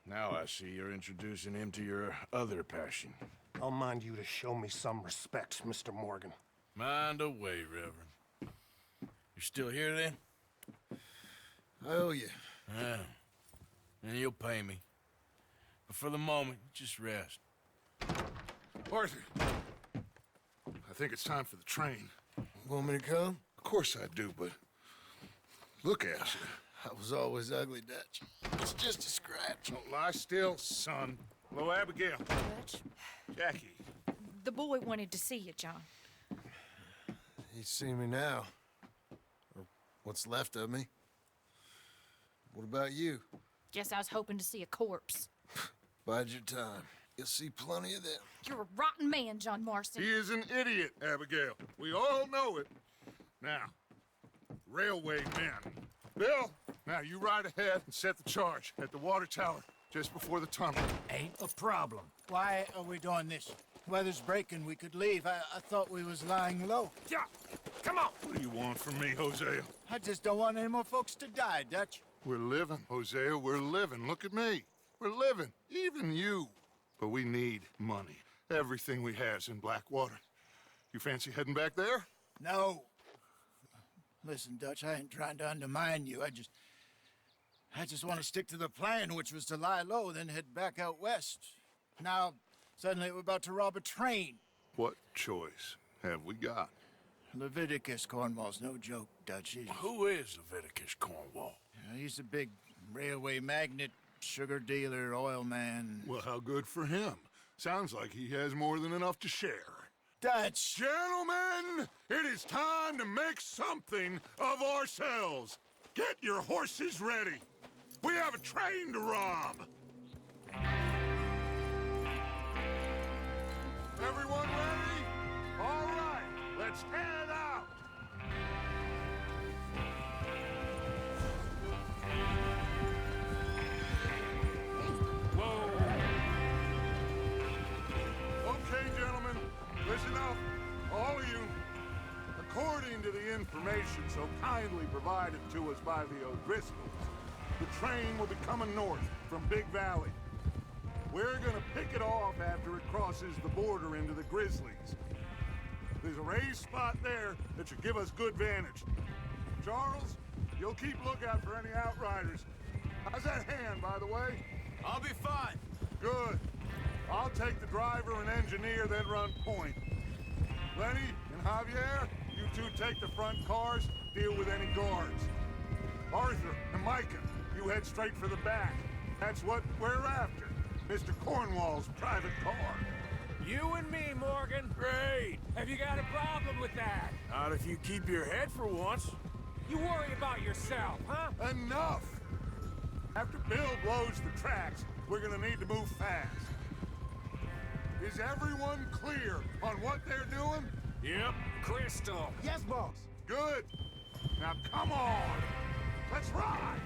Now I see you're introducing him to your other passion. I'll mind you to show me some respect, Mr. Morgan. Mind away, Reverend. You still here, then? I owe you. Yeah. And you'll pay me. But for the moment, just rest. Arthur, I think it's time for the train. Want me to come? Of course I do, but look at you. I was always ugly, Dutch. It's just a scratch. Don't lie still, son. Hello, Abigail. Dutch, Jackie. the boy wanted to see you, John. He's seen me now. Or what's left of me. What about you? Guess I was hoping to see a corpse. Bide your time. You'll see plenty of them. You're a rotten man, John Marston. He is an idiot, Abigail. We all know it. Now, railway men. Bill, now you ride ahead and set the charge at the water tower just before the tunnel. Ain't a problem. Why are we doing this? Weather's breaking, we could leave. I thought we was lying low. Yeah, come on. What do you want from me, Hosea? I just don't want any more folks to die, Dutch. We're living, Hosea, we're living. Look at me. We're living, even you. But we need money. Everything we has in Blackwater. You fancy heading back there? No. Listen, Dutch, I ain't trying to undermine you. I just want to stick to the plan, which was to lie low, then head back out west. Now, suddenly we're about to rob a train. What choice have we got? Leviticus Cornwall's no joke, Dutch. Who is Leviticus Cornwall? He's a big railway magnate, sugar dealer, oil man. Well, how good for him. Sounds like he has more than enough to share. Dutch! Gentlemen, it is time to make something of ourselves. Get your horses ready. We have a train to rob. Everyone ready? All right, let's head out. Whoa. Okay, gentlemen, listen up, all of you. According to the information so kindly provided to us by the O'Driscolls, the train will be coming north from Big Valley. We're gonna pick it off after it crosses the border into the Grizzlies. There's a raised spot there that should give us good vantage. Charles, you'll keep lookout for any outriders. How's that hand, by the way? I'll be fine. Good. I'll take the driver and engineer, then run point. Lenny and Javier, you two take the front cars, deal with any guards. Arthur and Micah, you head straight for the back. That's what we're after. Mr. Cornwall's private car. You and me, Morgan. Great. Have you got a problem with that? Not if you keep your head for once. You worry about yourself, huh? Enough! After Bill blows the tracks, we're gonna need to move fast. Is everyone clear on what they're doing? Yep. Crystal. Yes, boss. Good. Now come on. Let's ride.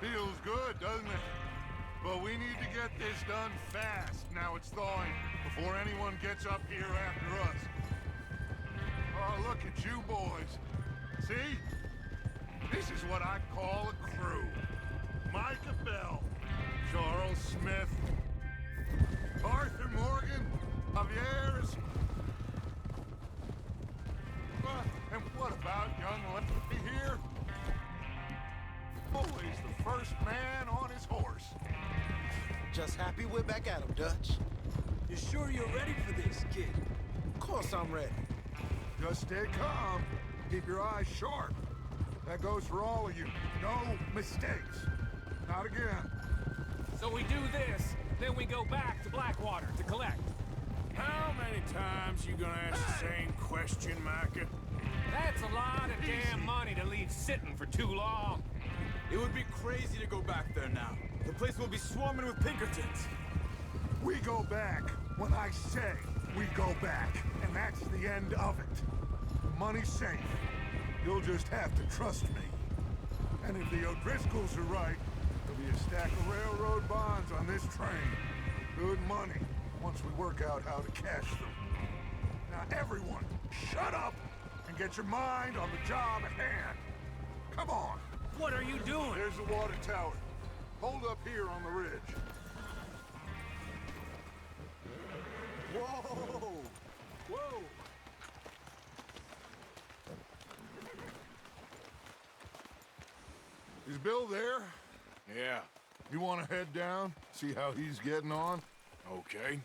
Feels good, doesn't it? But we need to get this done fast. Now it's thawing, before anyone gets up here after us. Oh, look at you boys. See? This is what I call a crew. Micah Bell, Charles Smith, Arthur Morgan, Javier is... And what about young Lenny here? Always the first man on his horse. Just happy we're back at 'em, Dutch. You sure you're ready for this, kid? Of course I'm ready. Just stay calm. Keep your eyes sharp. That goes for all of you. No mistakes. Not again. So we do this, Then we go back to Blackwatер to collect. How many times you gonna ask the same question, Micah? That's a lot of damn money to leave sitting for too long. It would be crazy to go back there now. The place will be swarming with Pinkertons. We go back when I say we go back, and that's the end of it. The money's safe. You'll just have to trust me. And if the O'Driscolls are right, there'll be a stack of railroad bonds on this train. Good money, once we work out how to cash them. Now everyone, shut up and get your mind on the job at hand. Come on. What are you doing? There's the water tower. Hold up here on the ridge. Whoa! Whoa! Is Bill there? Yeah, You want to head down, see how he's getting on? okay.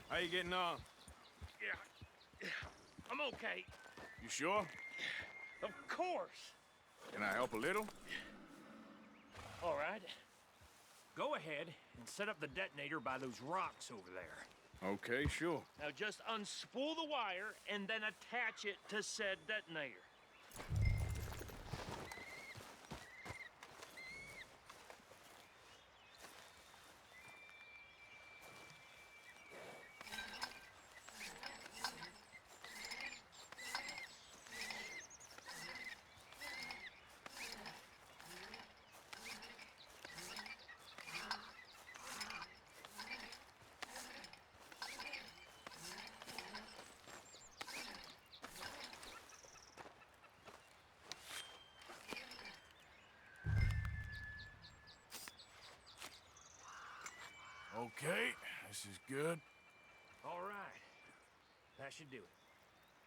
How you getting on? Yeah, I'm okay. You sure? Of course. Can I help a little? All right. Go ahead and set up the detonator by those rocks over there. Okay, sure. Now just unspool the wire and then attach it to said detonator. Okay, this is good. All right. That should do it.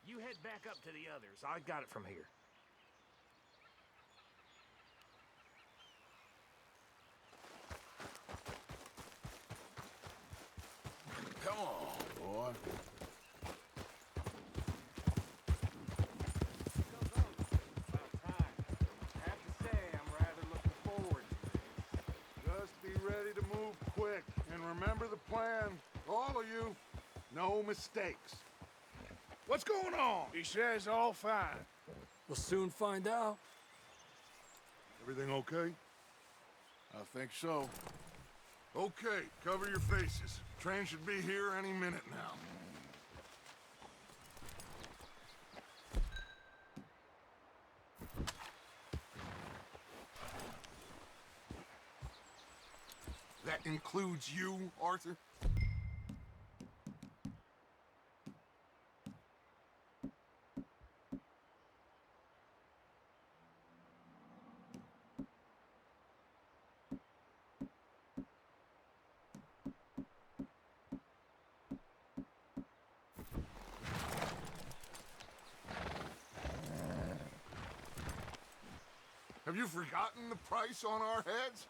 You head back up to the others. I got it from here. Come on, boy. About time. I have to say, I'm rather looking forward to this. Just be ready to move quick, and remember the plan. All of you, no mistakes. What's going on? He says all fine. We'll soon find out. Everything okay? I think so. Okay, cover your faces. Train should be here any minute now. That includes you, Arthur? Have you forgotten the price on our heads?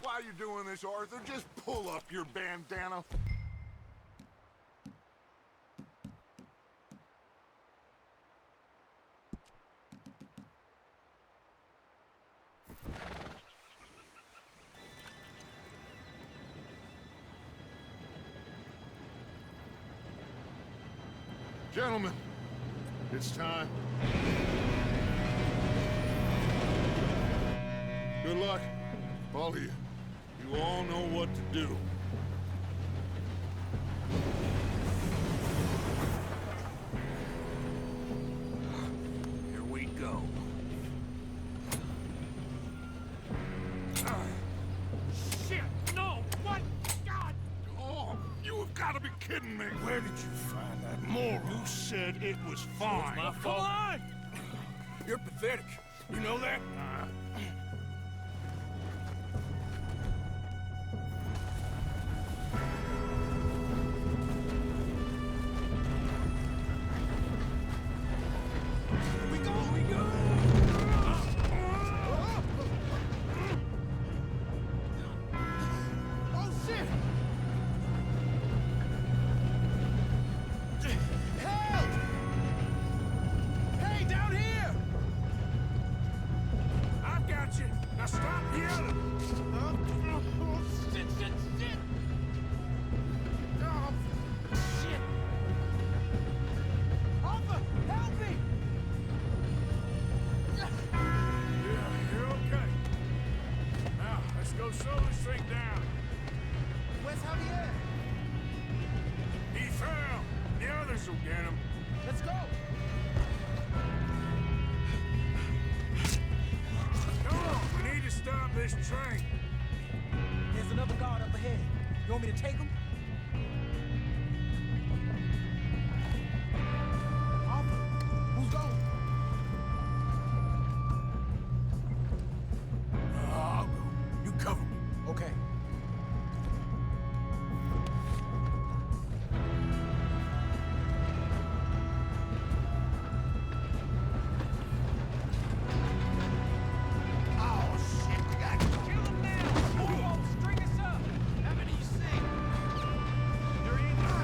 Why are you doing this, Arthur? Just pull up your bandana. Gentlemen, it's time. Good luck, all of you. You all know what to do. Here we go. Shit! No! What? God! Oh, you have got to be kidding me. Where did you find that moron? You said it was fine. My fault. Come on! You're pathetic. You know that? We go! Oh, shit! Help! Hey, down here! I've got you. Now stop yelling. Oh, shit, shit, shit! Oh, shit! Arthur, help me! Yeah, you're okay. Now, let's go slow this thing down. Where's Javier? He fell. The others will get him. Let's go! Come on, we need to stop this train. There's another guard up ahead. You want me to take him? Arthur, who's going? I'll go. You cover me. Okay. Oh, shit, we gotta kill him now! Oh, string us up! How many you see? They're in here.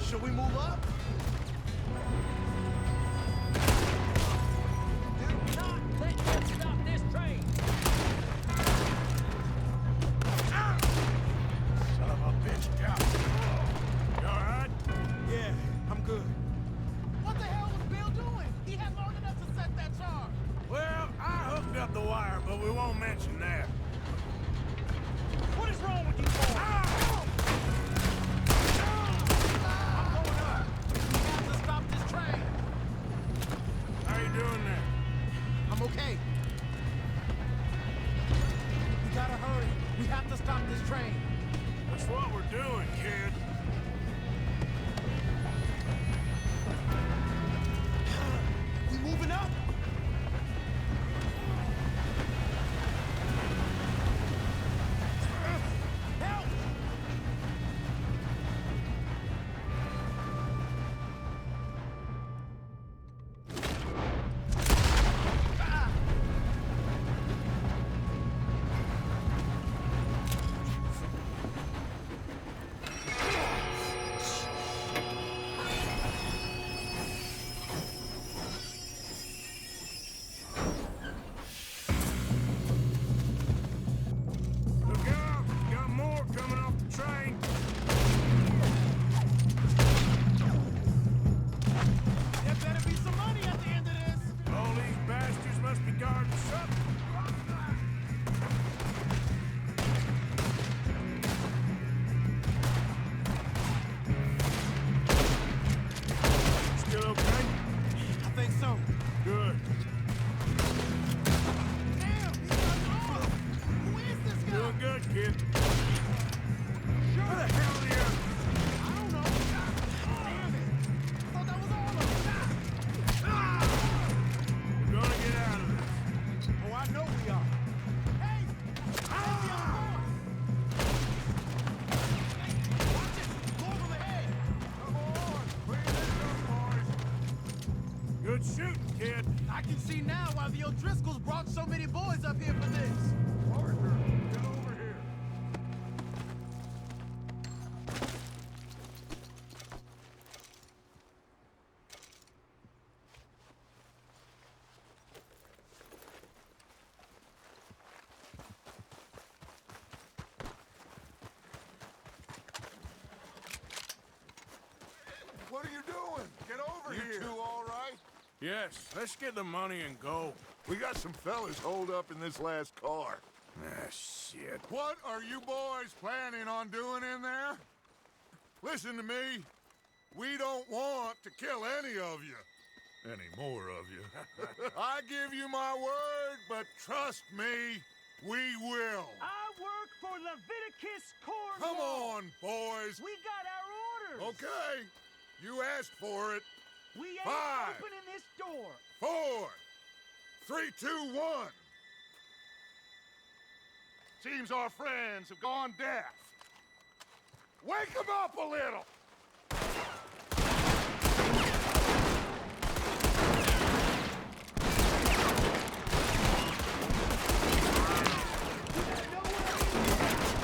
Should we move up? Do not let them stop this train! Son of a bitch, down. You all right? Yeah, I'm good. What the hell was Bill doing? He had long enough to set that charge. Well, I hooked up the wire, but we won't mention that. What is wrong with you boys? I'm going up. We have to stop this train. How you doing there? I'm okay. We gotta hurry. We have to stop this train. That's what we're doing, kid. We moving up? Help! Look out! Got more coming off the train. There better be some money at the end of this. All these bastards must be guarding something. Still okay? I think so. Good. Damn, he got off. Who is this guy? Doing good, kid. Where the hell are you? I don't know. Damn it. I thought that was all of them. We're gonna get out of this. Oh, I know we are. Hey! Hey, the other boy! Watch it! Go over the head! Come on, clean this up, boys. Good shooting, kid. I can see now why the O'Driscolls brought so many boys up here for this. Arthur, get over here. What are you doing? Get over here. You two all right? Yes, let's get the money and go. We got some fellas holed up in this last car. Ah, shit. What are you boys planning on doing in there? Listen to me. We don't want to kill any of you. any more of you. I give you my word, but trust me, we will. I work for Leviticus Cornwall. Come on, boys. We got our orders. Okay, you asked for it. We ain't 5, opening this door. 4, 3, 2, 1. Seems our friends have gone deaf. Wake them up a little.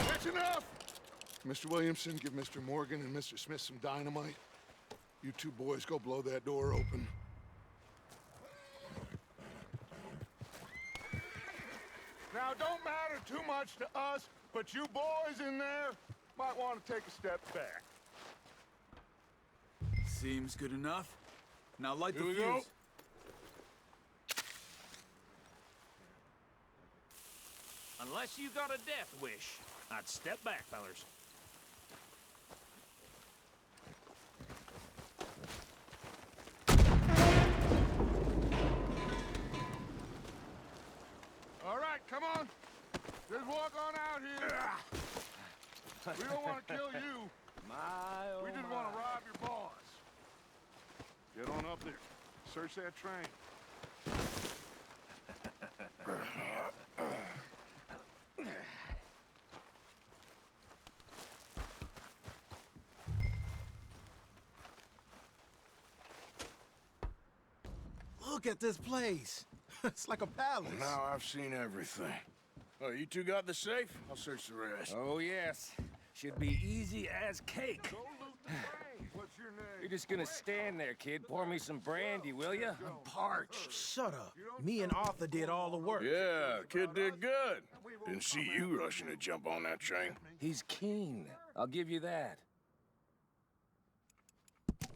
That's enough. Mr. Williamson, give Mr. Morgan and Mr. Smith some dynamite. You two boys go blow that door open. Now, it don't matter too much to us, but you boys in there might want to take a step back. Seems good enough. Now light the Here we fuse. go. Unless you got a death wish, I'd step back, fellers. All right, come on. Just walk on out here. We don't want to kill you. We just want to rob your boss. Get on up there. Search that train. Look at this place. It's like a palace. Now I've seen everything. Oh, you two got the safe? I'll search the rest. Oh, yes. Should be easy as cake. Go loot the train. What's your name? You're just gonna stand there, kid. Pour me some brandy, will ya? I'm parched. Shut up. Me and Arthur did all the work. Yeah, the kid did good. Didn't see you rushing to jump on that train. He's keen. I'll give you that.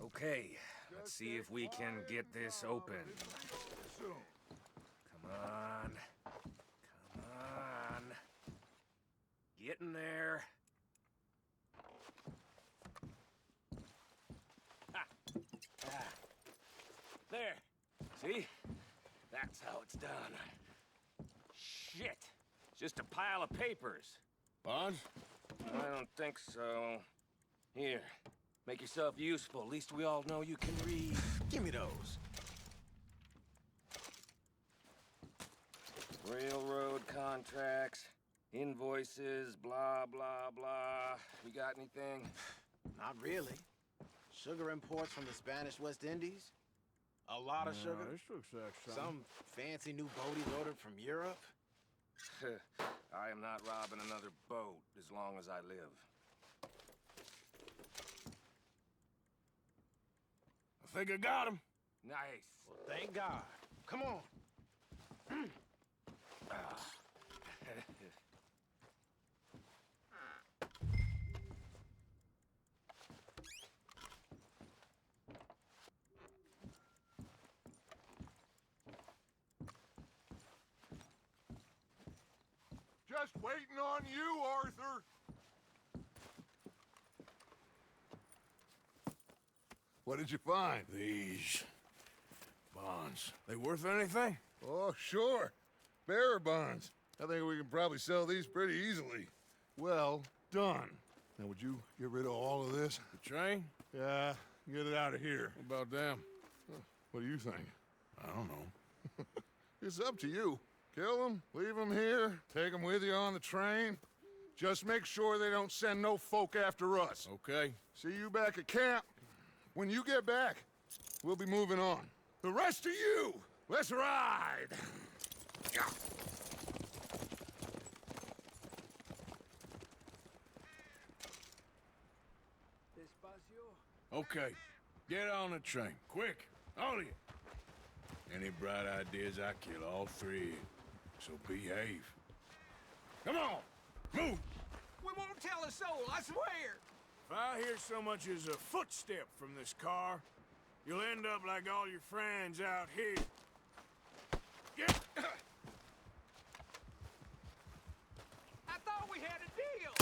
Okay, let's see if we can get this open. Come on. Come on. Get in there. Ha. Ah. There. See? That's how it's done. Shit. Just a pile of papers. Bonds? I don't think so. Here. Make yourself useful. At least we all know you can read. Give me those. Railroad contracts, invoices, blah, blah, blah. You got anything? Not really. Sugar imports from the Spanish West Indies. A lot of sugar. This looks like Some fancy new boat he's ordered from Europe. I am not robbing another boat as long as I live. I think I got him. Nice. Well, thank God. Come on. Just waiting on you, Arthur. What did you find? These bonds. They worth anything? Oh, sure. Bearer bonds. I think we can probably sell these pretty easily. Well done. Now, would you get rid of all of this? The train? Yeah, get it out of here. What about them? What do you think? I don't know. It's up to you. Kill them, leave them here, take them with you on the train. Just make sure they don't send no folk after us. Okay. See you back at camp. When you get back, we'll be moving on. The rest of you, let's ride! Okay. Get on the train. Quick. All of you. Any bright ideas, I kill all three of you. So behave. Come on! Move! We won't tell a soul, I swear! If I hear so much as a footstep from this car, you'll end up like all your friends out here. Get... I thought we had a deal!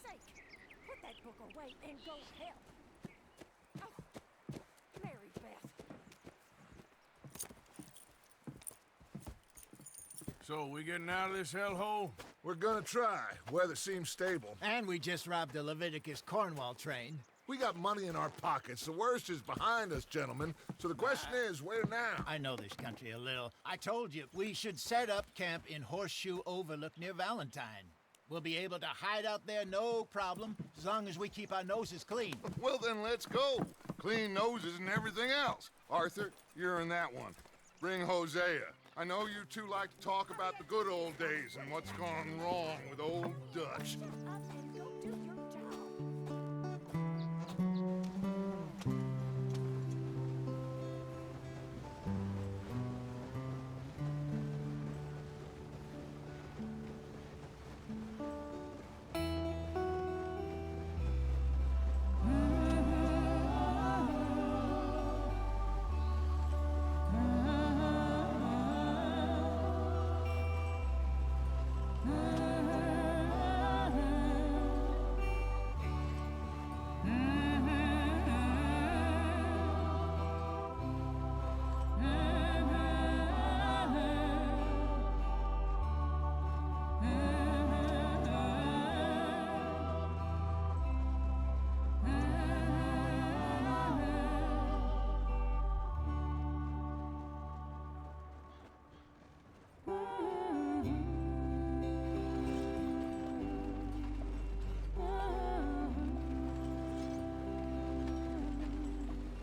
sake! Put that book away and go help. Oh, Mary Beth. So, we getting out of this hellhole? We're gonna try. Weather seems stable. And we just robbed a Leviticus Cornwall train. We got money in our pockets. The worst is behind us, gentlemen. So the question is, where now? I know this country a little. I told you, we should set up camp in Horseshoe Overlook near Valentine. We'll be able to hide out there, no problem, as long as we keep our noses clean. Well, then let's go. Clean noses and everything else. Arthur, you're in that one. Bring Hosea. I know you two like to talk about the good old days and what's gone wrong with old Dutch. Up and go do your job.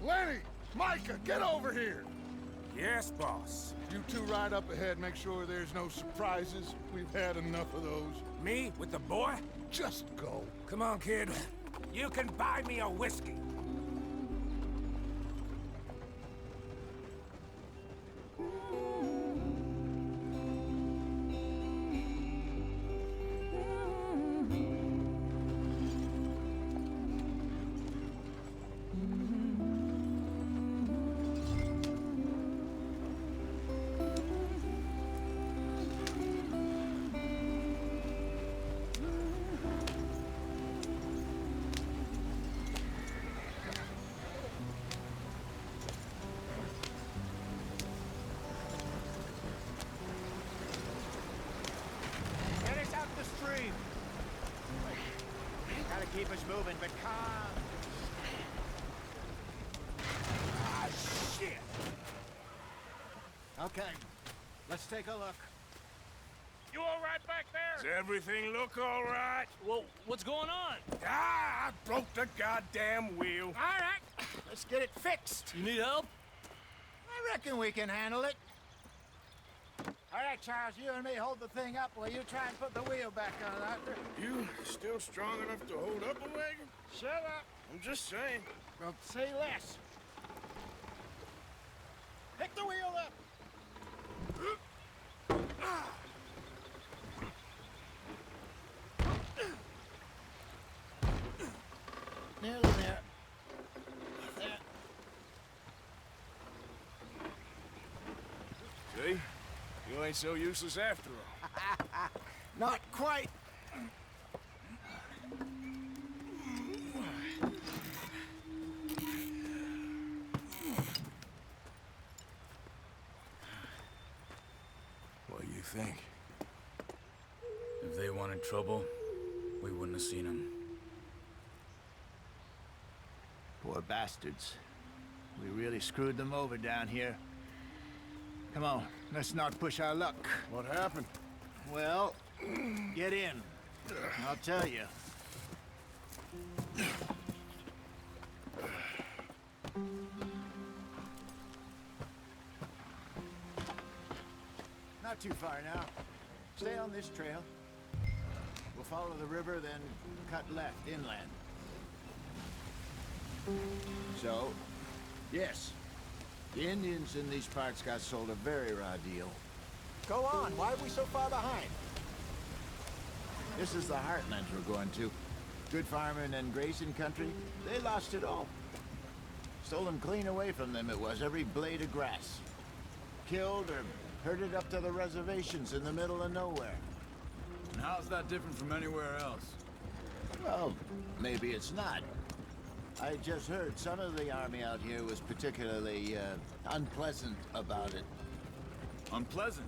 Lenny! Micah, get over here! Yes, boss. You two ride up ahead, make sure there's no surprises. We've had enough of those. Me with the boy? Just go. Come on, kid. You can buy me a whiskey. Get us out the stream. Gotta keep us moving, but calm. Ah, shit! Okay, let's take a look. You all right back there? Does everything look all right? Well, what's going on? Ah, I broke the goddamn wheel. All right, let's get it fixed. You need help? I reckon we can handle it. All right, Charles, you and me hold the thing up while you try and put the wheel back on, Arthur. You still strong enough to hold up a wagon? Shut up. I'm just saying. Well, say less. Pick the wheel up. Nearly there. There. See? You ain't so useless after all. Not quite. What do you think? If they wanted trouble, we wouldn't have seen them. Poor bastards. We really screwed them over down here. Come on, let's not push our luck. What happened? Well, get in. I'll tell you. Not too far now. Stay on this trail. We'll follow the river, then cut left inland. So, yes, the Indians in these parts got sold a very raw deal. Go on, why are we so far behind? This is the heartlands we're going to. Good farming and grazing country, they lost it all. Stolen clean away from them it was, every blade of grass. Killed or herded up to the reservations in the middle of nowhere. And how's that different from anywhere else? Well, maybe it's not. I just heard some of the army out here was particularly, unpleasant about it. Unpleasant?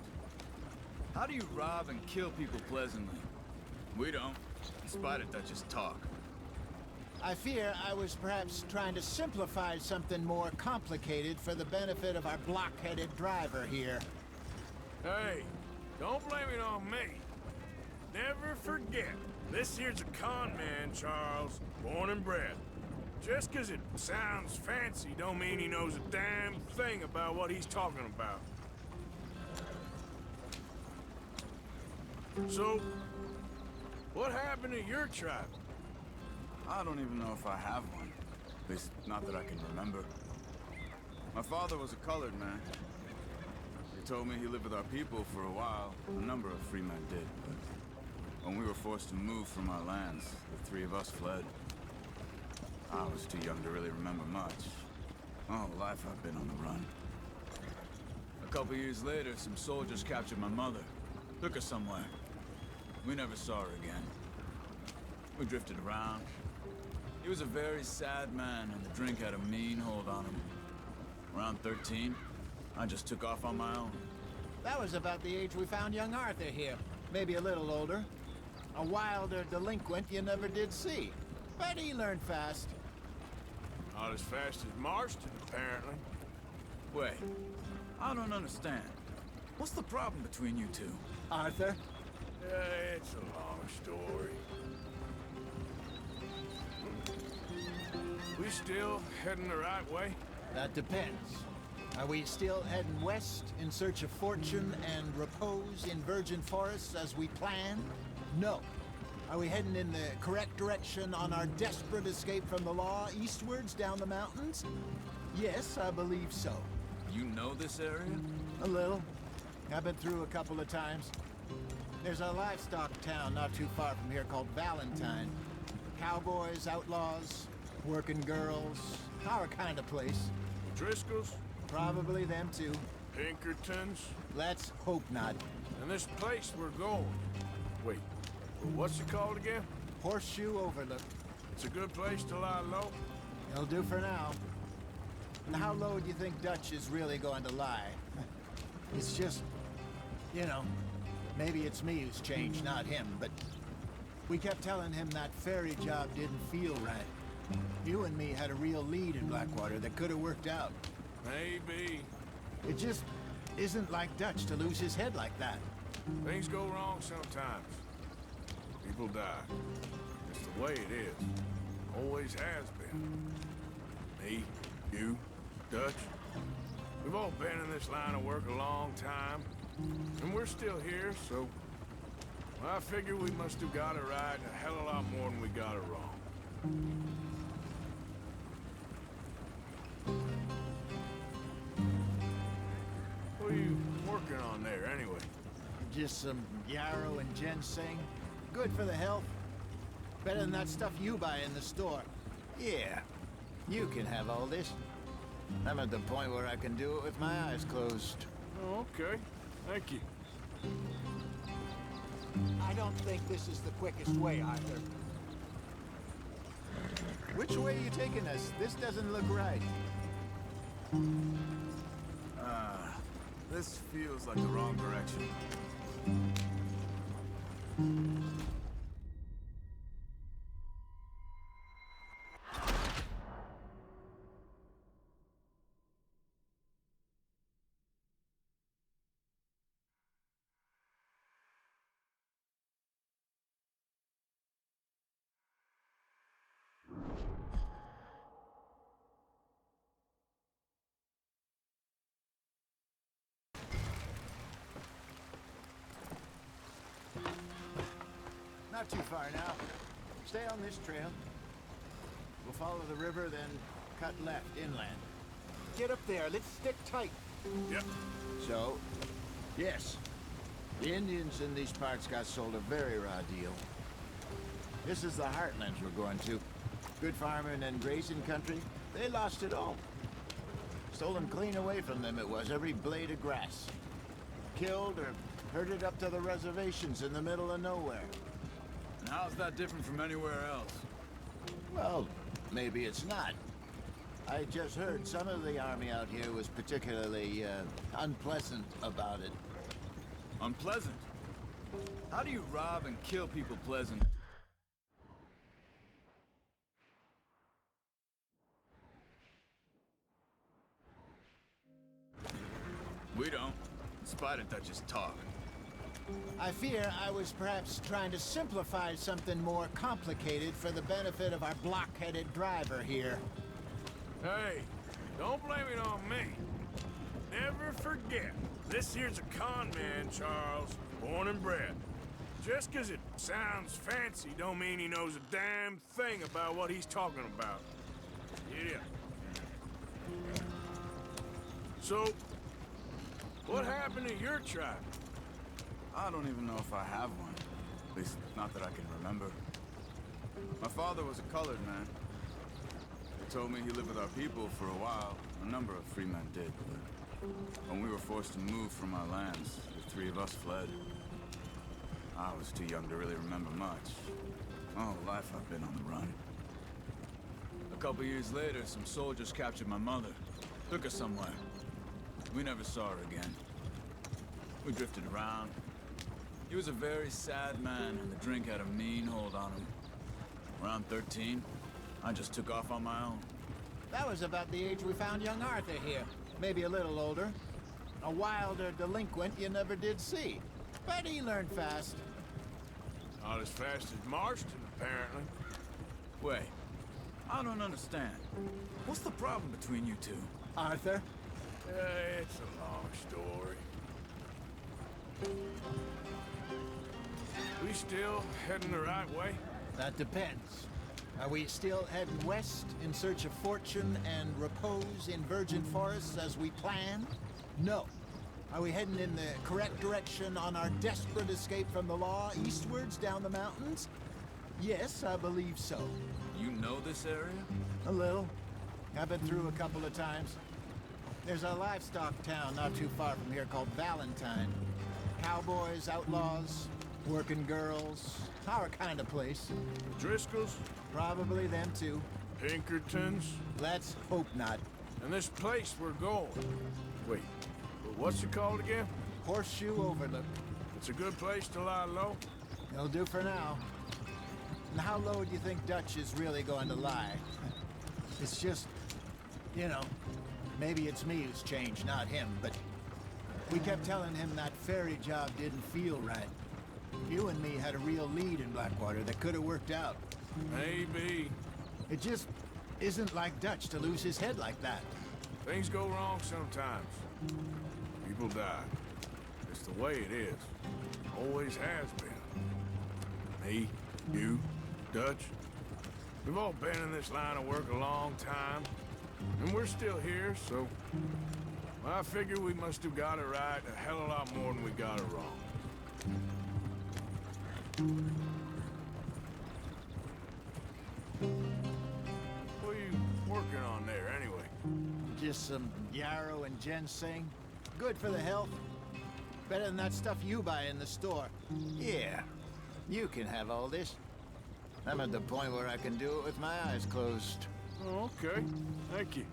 How do you rob and kill people pleasantly? We don't, in spite of Dutch's talk. I fear I was perhaps trying to simplify something more complicated for the benefit of our block-headed driver here. Hey, don't blame it on me. Never forget, this here's a con man, Charles, born and bred. Just 'cause it sounds fancy don't mean he knows a damn thing about what he's talking about. So, what happened to your tribe? I don't even know if I have one. At least, not that I can remember. My father was a colored man. He told me he lived with our people for a while. A number of free men did, but when we were forced to move from our lands, the three of us fled. I was too young to really remember much. My whole life I've been on the run. A couple years later, some soldiers captured my mother. Took her somewhere. We never saw her again. We drifted around. He was a very sad man, and the drink had a mean hold on him. Around 13, I just took off on my own. That was about the age we found young Arthur here. Maybe a little older. A wilder delinquent you never did see. But he learned fast. Not as fast as Marston, apparently. Wait, I don't understand. What's the problem between you two? Arthur? It's a long story. We still heading the right way? That depends. Are we still heading west in search of fortune and repose in virgin forests as we planned? No. Are we heading in the correct direction on our desperate escape from the law eastwards down the mountains? Yes, I believe so. You know this area? A little. I've been through a couple of times. There's a livestock town not too far from here called Valentine. Cowboys, outlaws, working girls, our kind of place. Driscolls? Probably them too. Pinkertons? Let's hope not. And this place we're going. Wait, what's it called again? Horseshoe Overlook. It's a good place to lie low? It'll do for now. And how low do you think Dutch is really going to lie? It's just, you know, maybe it's me who's changed, not him, but we kept telling him that ferry job didn't feel right. You and me had a real lead in Blackwater that could have worked out. Maybe. It just isn't like Dutch to lose his head like that. Things go wrong sometimes. People die. It's the way it is. Always has been. Me, you, Dutch. We've all been in this line of work a long time. And we're still here, so... well, I figure we must have got it right a hell of a lot more than we got it wrong. What are you working on there, anyway? Just some yarrow and ginseng. Good for the health. Better than that stuff you buy in the store. Yeah, you can have all this. I'm at the point where I can do it with my eyes closed. Oh, okay. Thank you. I don't think this is the quickest way, Arthur. Which way are you taking us? This doesn't look right. This feels like the wrong direction. Not too far now. Stay on this trail. We'll follow the river, then cut left inland. Get up there. Let's stick tight. Yep. So, yes, the Indians in these parts got sold a very raw deal. This is the heartlands we're going to. Good farming and grazing country. They lost it all. Stolen clean away from them it was, every blade of grass. Killed or herded up to the reservations in the middle of nowhere. And how's that different from anywhere else? Well, maybe it's not. I just heard some of the army out here was particularly unpleasant about it. Unpleasant? How do you rob and kill people pleasant? We don't, in spite of Dutch's talk. I fear I was perhaps trying to simplify something more complicated for the benefit of our block-headed driver here. Hey, don't blame it on me. Never forget, this here's a con man, Charles, born and bred. Just 'cause it sounds fancy don't mean he knows a damn thing about what he's talking about. Yeah. So, what happened to your tribe? I don't even know if I have one. At least, not that I can remember. My father was a colored man. He told me he lived with our people for a while. A number of free men did, but when we were forced to move from our lands, the three of us fled. I was too young to really remember much. My whole life I've been on the run. A couple years later, some soldiers captured my mother. Took her somewhere. We never saw her again. We drifted around. He was a very sad man, and the drink had a mean hold on him. Around 13, I just took off on my own. That was about the age we found young Arthur here. Maybe a little older. A wilder delinquent you never did see. But he learned fast. Not as fast as Marston, apparently. Wait, I don't understand. What's the problem between you two? Arthur? It's a long story. We still heading the right way? That depends. Are we still heading west in search of fortune and repose in virgin forests as we planned? No. Are we heading in the correct direction on our desperate escape from the law eastwards down the mountains? Yes, I believe so. You know this area? A little. I've been through a couple of times. There's a livestock town not too far from here called Valentine. Cowboys, outlaws, working girls, our kind of place. Driscoll's? Probably them too. Pinkertons? Let's hope not. And this place we're going. Wait, what's it called again? Horseshoe Overlook. It's a good place to lie low? It'll do for now. And how low do you think Dutch is really going to lie? It's just, you know, maybe it's me who's changed, not him, but we kept telling him that ferry job didn't feel right. You and me had a real lead in Blackwater that could have worked out. Maybe. It just isn't like Dutch to lose his head like that. Things go wrong sometimes. People die. It's the way it is. Always has been. Me, you, Dutch. We've all been in this line of work a long time. And we're still here, so I figure we must have got it right a hell of a lot more than we got it wrong. What are you working on there, anyway? Just some yarrow and ginseng. Good for the health. Better than that stuff you buy in the store. Yeah, you can have all this. I'm at the point where I can do it with my eyes closed. Oh, okay. Thank you.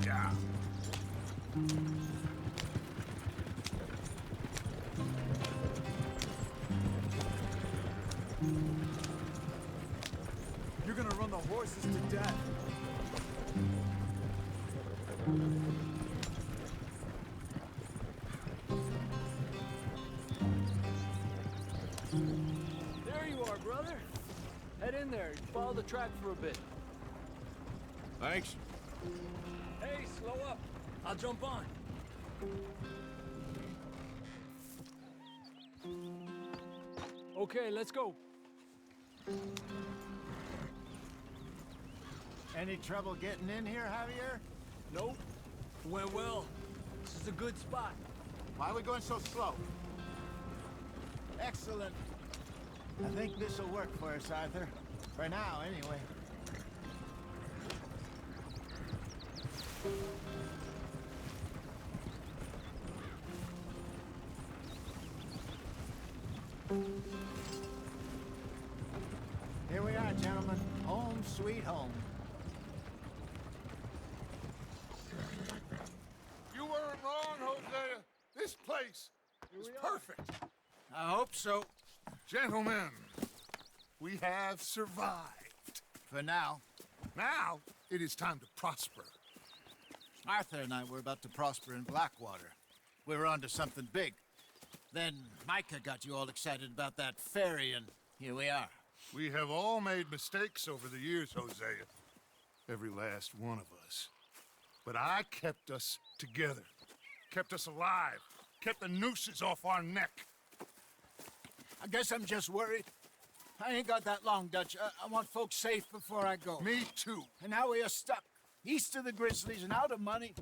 Yeah. You're gonna run the horses to death. There you are, brother. Head in there. Follow the track for a bit. Thanks. Hey, slow up. I'll jump on. Okay, let's go. Any trouble getting in here, Javier? Nope. Went well. This is a good spot. Why are we going so slow? Excellent. I think this will work for us, Arthur. For now, anyway. Here we are, gentlemen. Home sweet home. You weren't wrong, Hosea. This place is perfect. I hope so. Gentlemen, we have survived. For now. Now, it is time to prosper. Arthur and I were about to prosper in Blackwater. We were onto something big. Then Micah got you all excited about that ferry, and here we are. We have all made mistakes over the years, Hosea. Every last one of us. But I kept us together. Kept us alive. Kept the nooses off our neck. I guess I'm just worried. I ain't got that long, Dutch. I want folks safe before I go. Me too. And now we are stuck, east of the Grizzlies and out of money,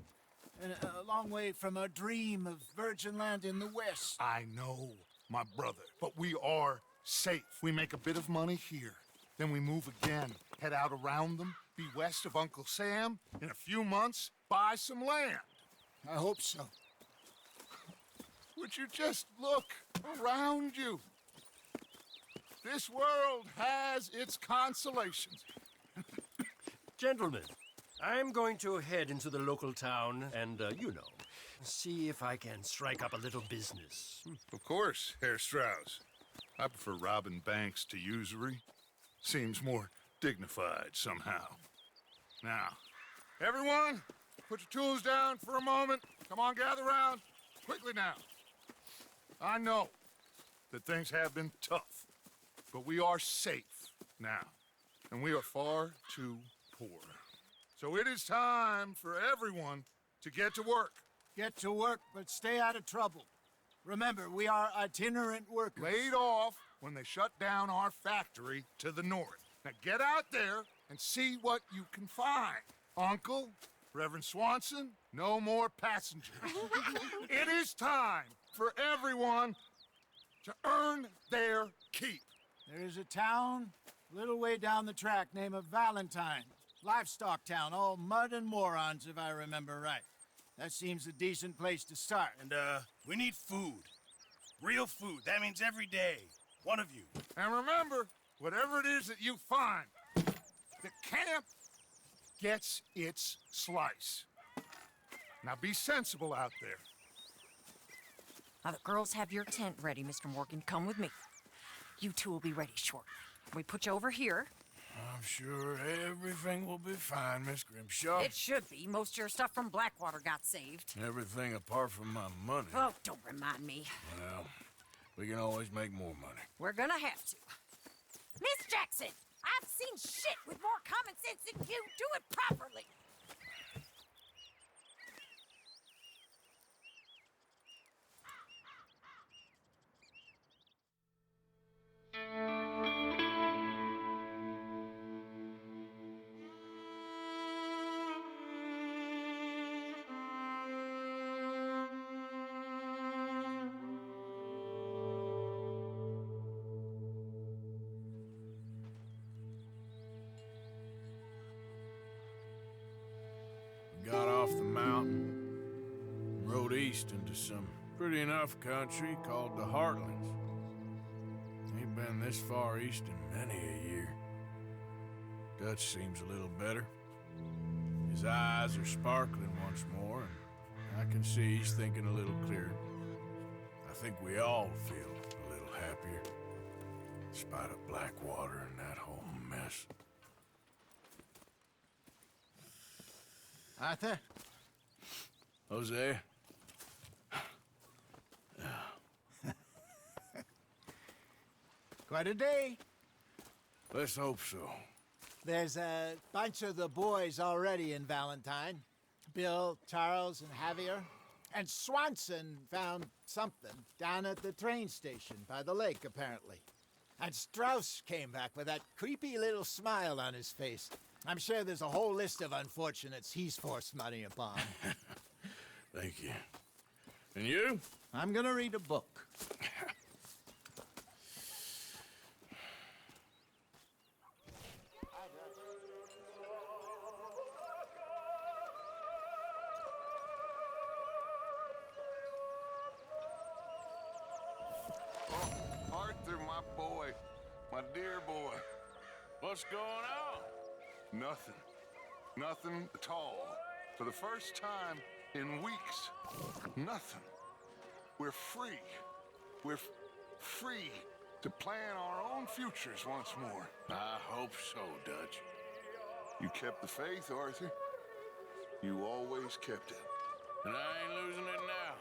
and a long way from our dream of virgin land in the west. I know, my brother, but we are safe. We make a bit of money here, then we move again, head out around them, be west of Uncle Sam, in a few months, buy some land. I hope so. Would you just look around you? This world has its consolations. Gentlemen, I'm going to head into the local town and, see if I can strike up a little business. Of course, Herr Strauss. I prefer robbing banks to usury. Seems more dignified somehow. Now, everyone, put your tools down for a moment. Come on, gather round. Quickly now. I know that things have been tough, but we are safe now, and we are far too poor. So it is time for everyone to get to work. Get to work, but stay out of trouble. Remember, we are itinerant workers. Laid off when they shut down our factory to the north. Now get out there and see what you can find. Uncle, Reverend Swanson, no more passengers. It is time for everyone to earn their keep. There is a town a little way down the track named Valentine. Livestock town, all mud and morons, if I remember right. That seems a decent place to start. And, we need food. Real food. That means every day. One of you. And remember, whatever it is that you find, the camp gets its slice. Now be sensible out there. Now the girls have your tent ready, Mr. Morgan. Come with me. You two will be ready shortly. We put you over here. I'm sure everything will be fine, Miss Grimshaw. It should be. Most of your stuff from Blackwater got saved. Everything apart from my money. Oh, don't remind me. Well, we can always make more money. We're gonna have to. Miss Jackson, I've seen shit with more common sense than you. Do it properly. Got off the mountain, rode east into some pretty enough country called the Heartlands. Ain't been this far east in many a year. Dutch seems a little better. His eyes are sparkling once more, and I can see he's thinking a little clearer. I think we all feel a little happier, in spite of Blackwater and that whole mess. Arthur? Jose? Quite a day. Let's hope so. There's a bunch of the boys already in Valentine. Bill, Charles, and Javier. And Swanson found something down at the train station by the lake, apparently. And Strauss came back with that creepy little smile on his face. I'm sure there's a whole list of unfortunates he's forced money upon. Thank you. And you? I'm gonna read a book. Arthur my boy. My dear boy. What's going on? Nothing. Nothing at all. For the first time in weeks. Nothing. We're free. We're free to plan our own futures once more. I hope so, Dutch. You kept the faith, Arthur. You always kept it. And I ain't losing it now.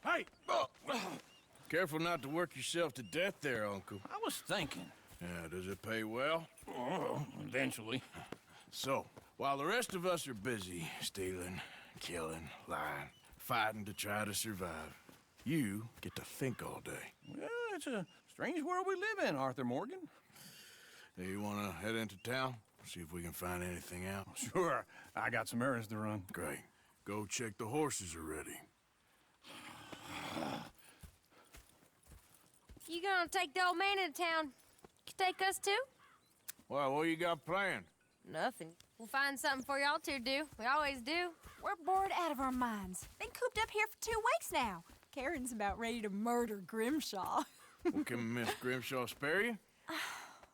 Hey! Careful not to work yourself to death there, Uncle. I was thinking. Yeah, does it pay well? Oh, eventually. So, while the rest of us are busy stealing, killing, lying, fighting to try to survive, you get to think all day. Well, it's a strange world we live in, Arthur Morgan. Hey, you want to head into town? See if we can find anything out? Sure. I got some errands to run. Great. Go check the horses are ready. You gonna take the old man into town? You take us too? Well, what you got planned? Nothing. We'll find something for y'all to do. We always do. We're bored out of our minds. Been cooped up here for 2 weeks now. Karen's about ready to murder Grimshaw. Well, can Miss Grimshaw spare you?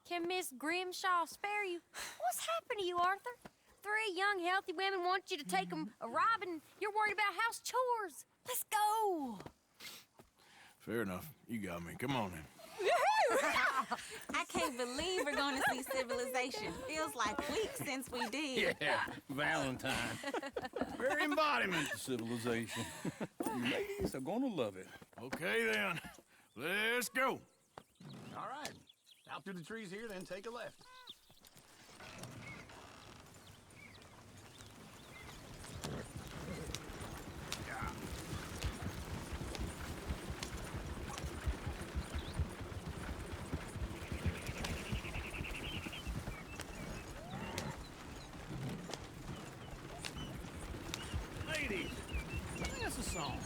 Can Miss Grimshaw spare you? What's happened to you, Arthur? 3 young, healthy women want you to take them a robbing. You're worried about house chores. Let's go. Fair enough. You got me. Come on in. I can't believe we're going to see civilization. Feels like weeks since we did. Yeah, Valentine. Very embodiment of civilization. You ladies are gonna love it. Okay, then. Let's go. All right. Out through the trees here, then take a left. Ladies, sing us a song.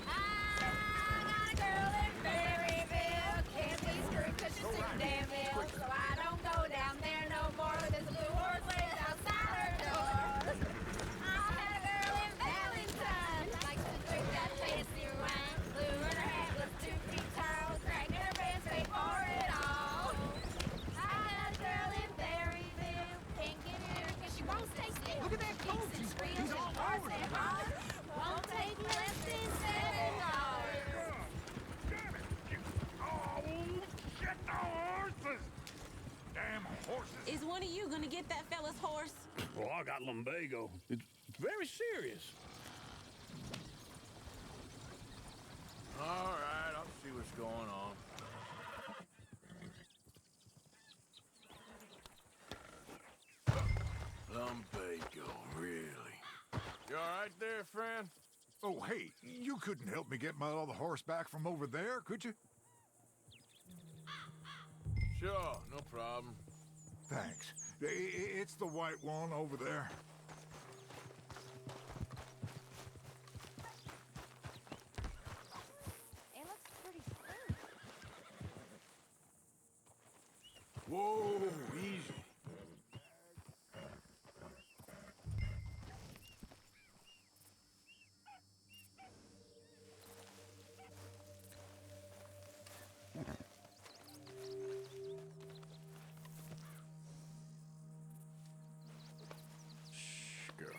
I got a girl in Berryville. Can't be screwed 'cause she's too damn ill. me get that fella's horse? Well, I got lumbago. It's very serious. All right, I'll see what's going on. Lumbago, really? You all right there, friend? Oh, hey, you couldn't help me get my other horse back from over there, could you? Sure, no problem. Thanks. It's the white one over there. It looks pretty smooth. Whoa, easy. Girl.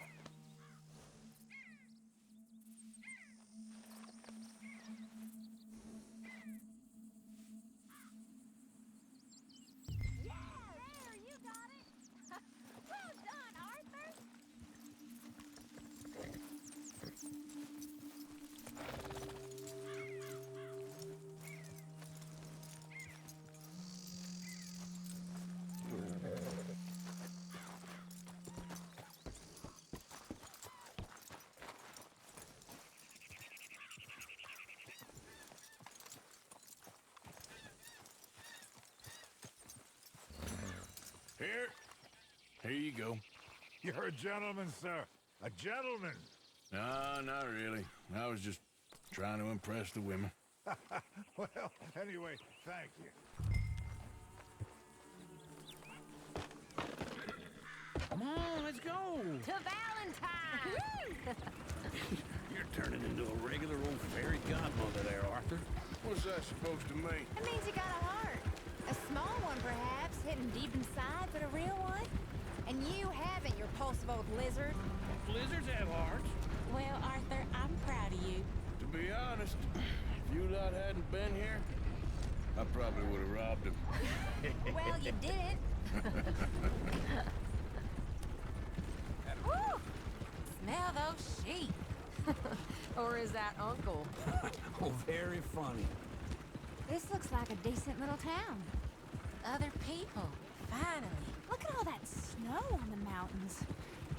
Yeah, there, you got it. Well done, Arthur. Here you go. You're a gentleman, sir. A gentleman. No, not really. I was just trying to impress the women. Well, anyway, thank you. Come on, let's go. To Valentine. You're turning into a regular old fairy godmother there, Arthur. What's that supposed to mean? It means you got a heart. A small one, perhaps, hidden deep inside, but a real one. And you haven't, you repulsive old lizard. Lizards have hearts. Well, Arthur, I'm proud of you. To be honest, if you lot hadn't been here, I probably would have robbed him. Well, you didn't. Woo! Smell those sheep. Or is that Uncle? Oh, very funny. This looks like a decent little town. Other people, finally. Look at all that snow on the mountains.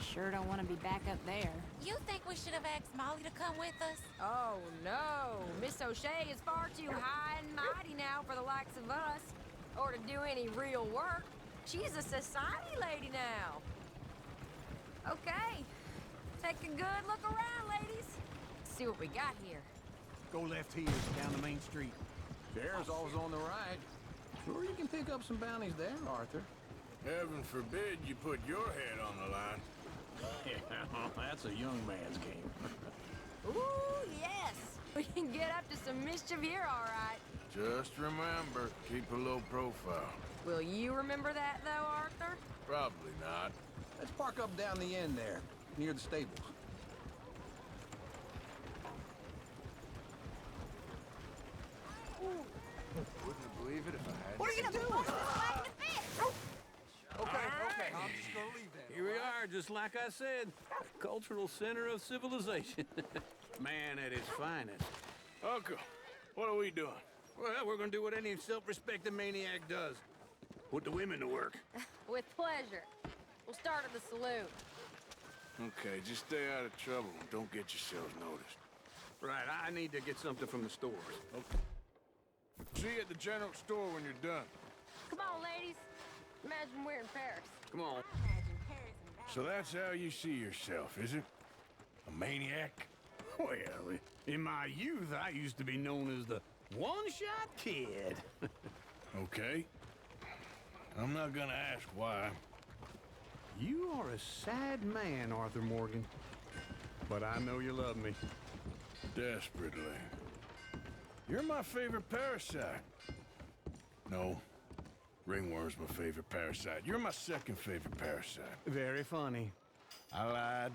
Sure don't want to be back up there. You think we should have asked Molly to come with us? Oh, no. Miss O'Shea is far too high and mighty now for the likes of us, or to do any real work. She's a society lady now. Okay. Take a good look around, ladies. See what we got here. Go left here, down the main street. There's always on the right. Sure, you can pick up some bounties there, Arthur. Heaven forbid you put your head on the line. Yeah, that's a young man's game. Ooh, yes. We can get up to some mischief here, all right. Just remember, keep a low profile. Will you remember that, though, Arthur? Probably not. Let's park up down the end there, near the stables. Wouldn't believe it if I had. What are you gonna do? Okay, I'm just gonna leave that. Here we are, just like I said. Cultural center of civilization. Man at his finest. Uncle, what are we doing? Well, we're gonna do what any self-respecting maniac does. Put the women to work. With pleasure. We'll start at the saloon. Okay, just stay out of trouble and don't get yourselves noticed. Right, I need to get something from the stores. Okay. See you at the general store when you're done. Come on, ladies. Imagine we're in Paris. Come on. So that's how you see yourself, is it? A maniac? Well, in my youth, I used to be known as the one-shot kid. Okay. I'm not gonna ask why. You are a sad man, Arthur Morgan. But I know you love me. Desperately. You're my favorite parasite. No. Ringworm's my favorite parasite. You're my second favorite parasite. Very funny. I lied.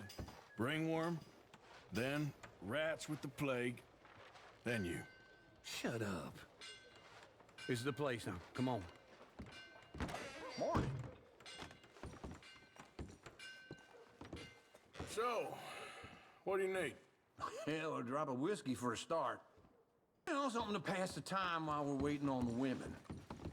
Ringworm, then rats with the plague, then you. Shut up. This is the place now. Come on. Morning. So, what do you need? Hell, a drop of whiskey for a start. You know, something to pass the time while we're waiting on the women.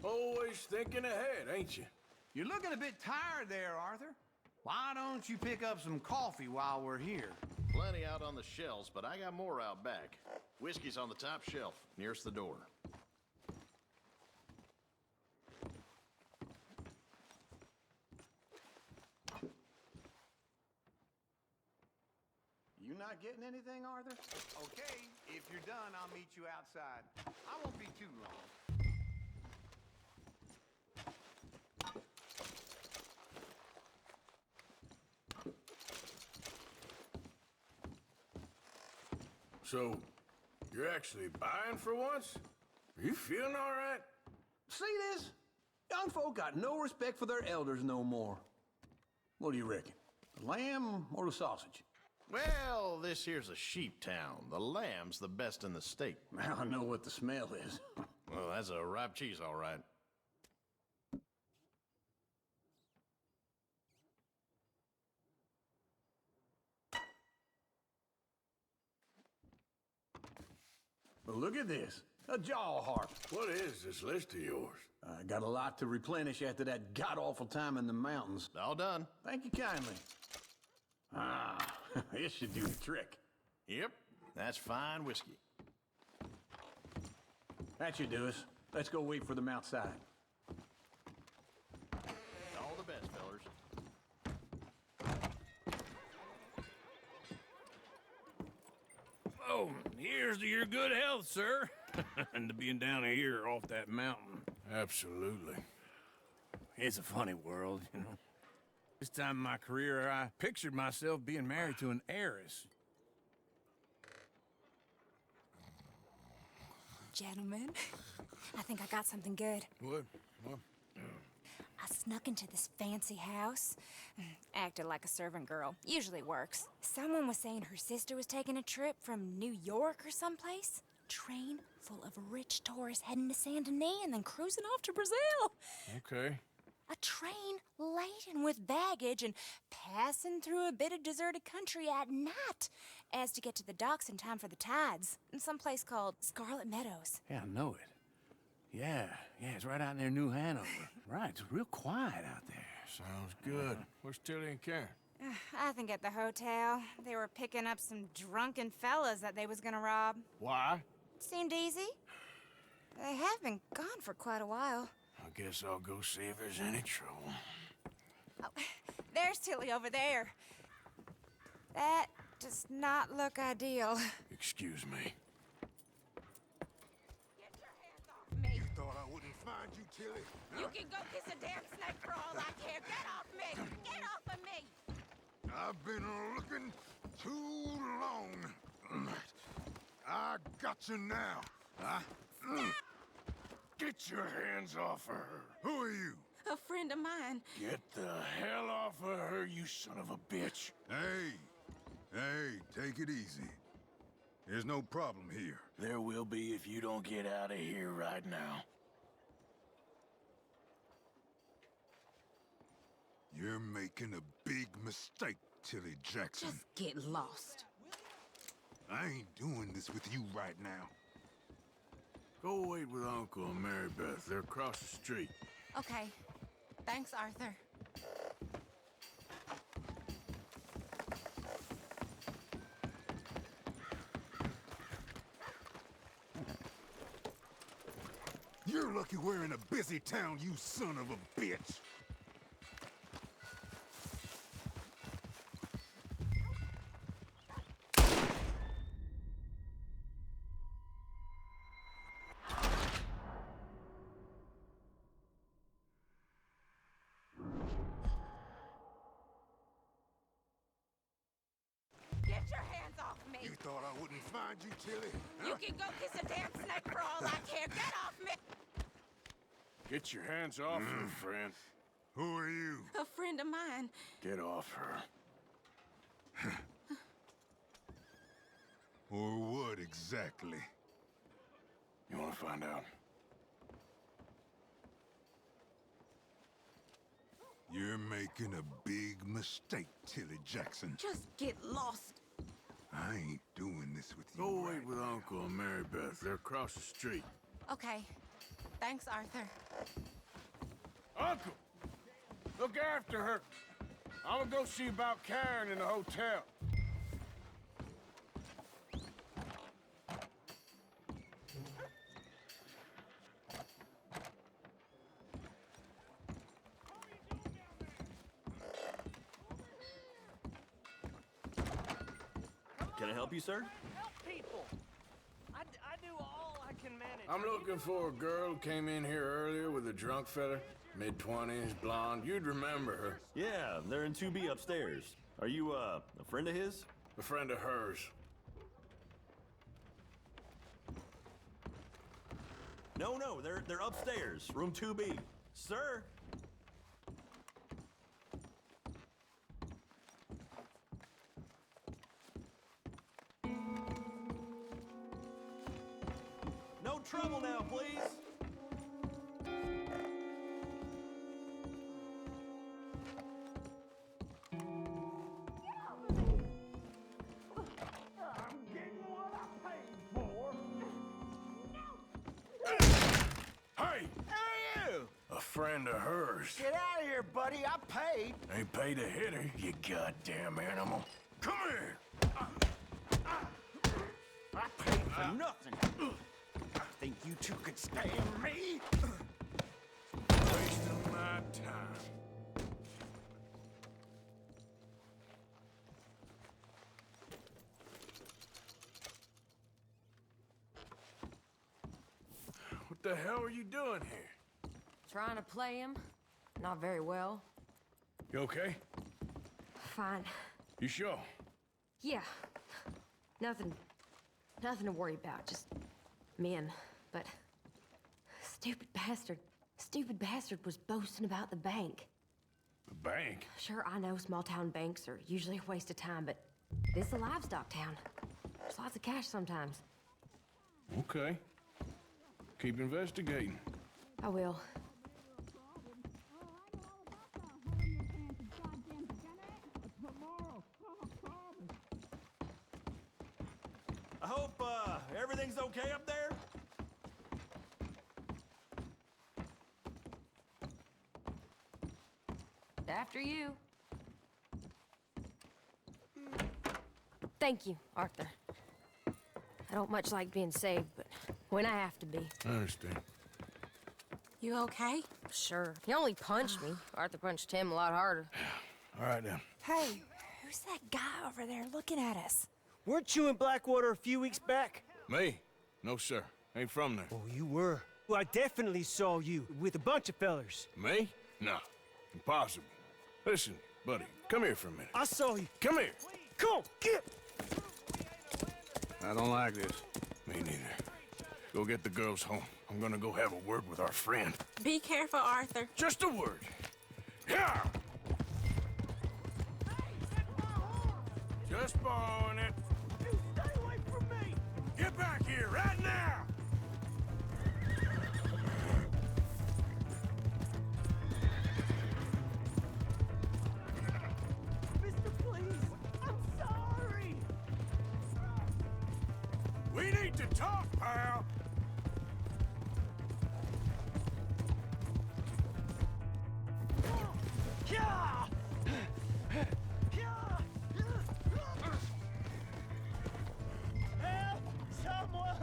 Always thinking ahead, ain't you? You're looking a bit tired there, Arthur. Why don't you pick up some coffee while we're here? Plenty out on the shelves, but I got more out back. Whiskey's on the top shelf, nearest the door. You not getting anything, Arthur? Okay, if you're done, I'll meet you outside. I won't be too long. So, you're actually buying for once? Are you feeling all right? See this? Young folk got no respect for their elders no more. What do you reckon? The lamb or the sausage? Well, this here's a sheep town. The lamb's the best in the state. I know what the smell is. Well, that's a ripe cheese, all right. Well, look at this. A jaw harp. What is this list of yours? I got a lot to replenish after that god-awful time in the mountains. All done. Thank you kindly. Ah, this should do the trick. Yep, that's fine whiskey. That should do us. Let's go wait for them outside. All the best, fellers. Oh, here's to your good health, sir. And to being down here off that mountain. Absolutely. It's a funny world, you know. This time in my career, I pictured myself being married to an heiress. Gentlemen, I think I got something good. What? I snuck into this fancy house. Acted like a servant girl. Usually works. Someone was saying her sister was taking a trip from New York or someplace. Train full of rich tourists heading to Saint Denis and then cruising off to Brazil. Okay. A train laden with baggage and passing through a bit of deserted country at night as to get to the docks in time for the tides in some place called Scarlet Meadows. Yeah, I know it. Yeah, it's right out near New Hanover. Right, it's real quiet out there. Sounds good. Where's Tilly and Karen? I think at the hotel. They were picking up some drunken fellas that they was gonna rob. Why? Seemed easy. They have been gone for quite a while. I guess I'll go see if there's any trouble. Oh, there's Tilly over there. That does not look ideal. Excuse me. Get your hands off me. You thought I wouldn't find you, Tilly? You can go kiss a damn snake for all I care. Get off me! Get off of me! I've been looking too long. I got you now. Get your hands off of her. Who are you? A friend of mine. Get the hell off of her, you son of a bitch. Hey, take it easy. There's no problem here. There will be if you don't get out of here right now. You're making a big mistake, Tilly Jackson. Just get lost. I ain't doing this with you right now. Go wait with Uncle and Mary Beth. They're across the street. Okay. Thanks, Arthur. You're lucky we're in a busy town, you son of a bitch. Get your hands off me! You thought I wouldn't find you, Tilly? You can go kiss a damn snake for all I care. Get off me! Get your hands off her, friend. Who are you? A friend of mine. Get off her. Or what exactly? You want to find out? You're making a big mistake, Tilly Jackson. Just get lost. I ain't doing this with you. Go wait with Uncle and Mary Beth. They're across the street. Okay. Thanks, Arthur. Uncle! Look after her. I'm gonna go see about Karen in the hotel. Can I help you, sir? Help people! I do all I can manage. I'm looking for a girl who came in here earlier with a drunk fella. Mid-20s, blonde. You'd remember her. Yeah, they're in 2B upstairs. Are you, a friend of his? A friend of hers. No, they're upstairs. Room 2B. Sir? No trouble now, please. Friend of hers. Get out of here, buddy. I paid. Ain't paid to hit her, you goddamn animal. Come here! I paid for nothing. Think you two could stand me? Wasting my time. What the hell are you doing here? Trying to play him. Not very well. You okay? Fine. You sure? Yeah. Nothing to worry about. Just men. But stupid bastard was boasting about the bank. The bank? Sure, I know small town banks are usually a waste of time, but this is a livestock town. There's lots of cash sometimes. Okay. Keep investigating. I will. I hope, everything's okay up there? After you. Thank you, Arthur. I don't much like being saved, but when I have to be. I understand. You okay? Sure. He only punched me. Arthur punched him a lot harder. All right, then. Hey, who's that guy over there looking at us? Weren't you in Blackwater a few weeks back? Me? No, sir. Ain't from there. Oh, you were. Well, I definitely saw you with a bunch of fellers. Me? No. Impossible. Listen, buddy, come here for a minute. I saw you. Come here. Come on, get! I don't like this. Me neither. Go get the girls home. I'm gonna go have a word with our friend. Be careful, Arthur. Just a word. Yeah! Just borrowing it. You stay away from me! Get back here right now! Mister, please! I'm sorry! We need to talk, pal! Yeah! Help! Someone!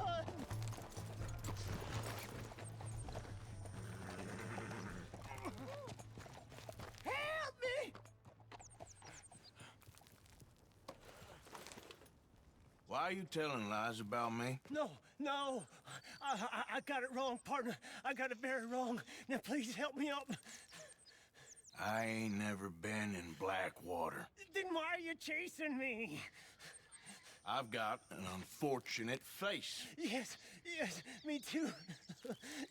Help me! Why are you telling lies about me? No. I got it wrong, partner. I got it very wrong. Now, please help me up. I ain't never been in Blackwater. Then why are you chasing me? I've got an unfortunate face. Yes, me too.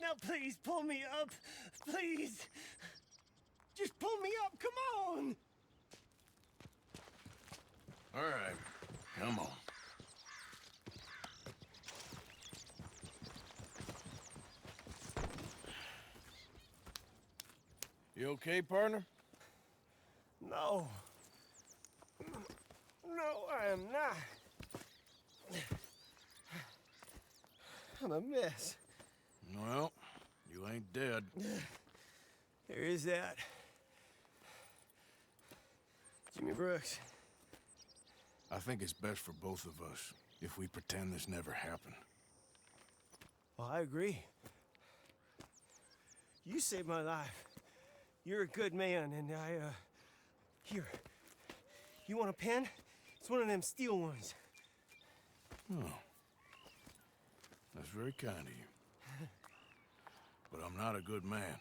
Now, please, pull me up. Please. Just pull me up, come on. All right, come on. You okay, partner? No. No, I am not. I'm a mess. Well, you ain't dead. There is that. Jimmy Brooks. I think it's best for both of us if we pretend this never happened. Well, I agree. You saved my life. You're a good man, and here. You want a pen? It's one of them steel ones. Oh. That's very kind of you. But I'm not a good man,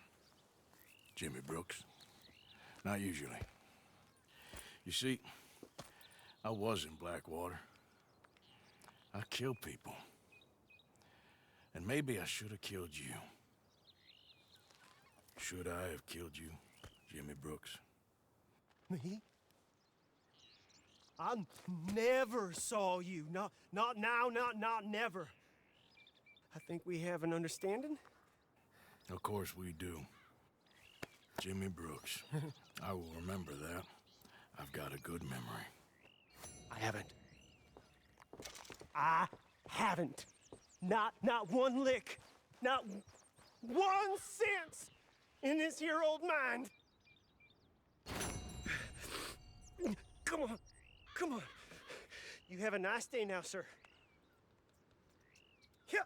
Jimmy Brooks. Not usually. You see, I was in Blackwater. I killed people. And maybe I should have killed you. Should I have killed you, Jimmy Brooks? Me? I never saw you. Not now, not never. I think we have an understanding. Of course we do. Jimmy Brooks. I will remember that. I've got a good memory. I haven't. Not one lick. Not 1 cent in this here old mind. Come on. You have a nice day now, sir. Yeah.